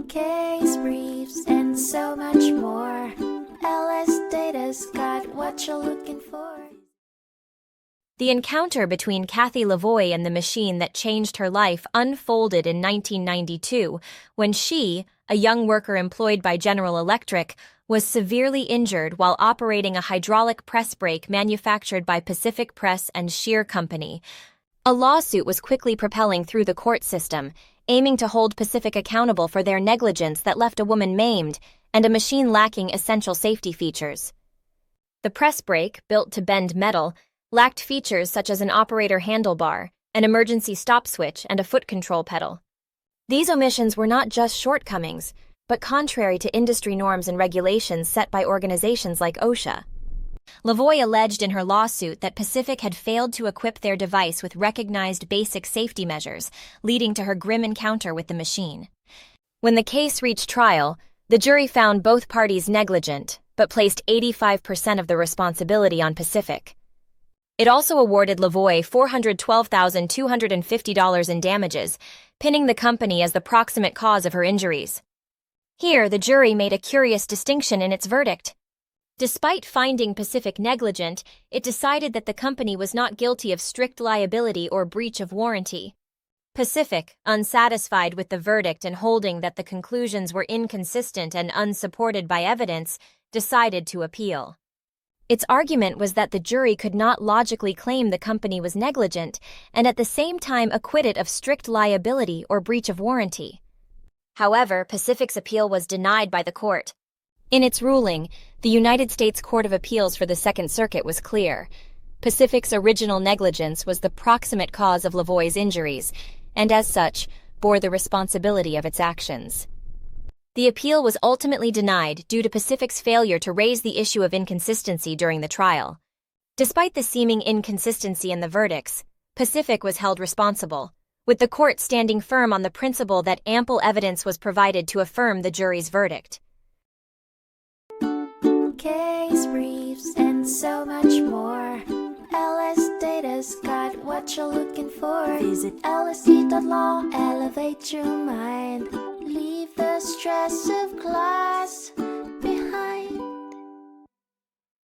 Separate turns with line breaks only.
case briefs, and so much more. LSData's got what you're looking for.
The encounter between Kathy Lavoie and the machine that changed her life unfolded in 1992 when she, a young worker employed by General Electric, was severely injured while operating a hydraulic press brake manufactured by Pacific Press and Shear Company. A lawsuit was quickly propelling through the court system, aiming to hold Pacific accountable for their negligence that left a woman maimed and a machine lacking essential safety features. The press brake, built to bend metal, lacked features such as an operator handlebar, an emergency stop switch, and a foot control pedal. These omissions were not just shortcomings, but contrary to industry norms and regulations set by organizations like OSHA. Lavoie alleged in her lawsuit that Pacific had failed to equip their device with recognized basic safety measures, leading to her grim encounter with the machine. When the case reached trial, the jury found both parties negligent, but placed 85% of the responsibility on Pacific. It also awarded Lavoie $412,250 in damages, pinning the company as the proximate cause of her injuries. Here, the jury made a curious distinction in its verdict. Despite finding Pacific negligent, it decided that the company was not guilty of strict liability or breach of warranty. Pacific, unsatisfied with the verdict and holding that the conclusions were inconsistent and unsupported by evidence, decided to appeal. Its argument was that the jury could not logically claim the company was negligent and at the same time acquit it of strict liability or breach of warranty. However, Pacific's appeal was denied by the court. In its ruling, the United States Court of Appeals for the Second Circuit was clear. Pacific's original negligence was the proximate cause of Lavoie's injuries, and as such, bore the responsibility of its actions. The appeal was ultimately denied due to Pacific's failure to raise the issue of inconsistency during the trial. Despite the seeming inconsistency in the verdicts, Pacific was held responsible, with the court standing firm on the principle that ample evidence was provided to affirm the jury's verdict.
Case briefs, and so much more. LSData's got what you're looking for. Visit lsd.law, elevate your mind. Leave the stress of class.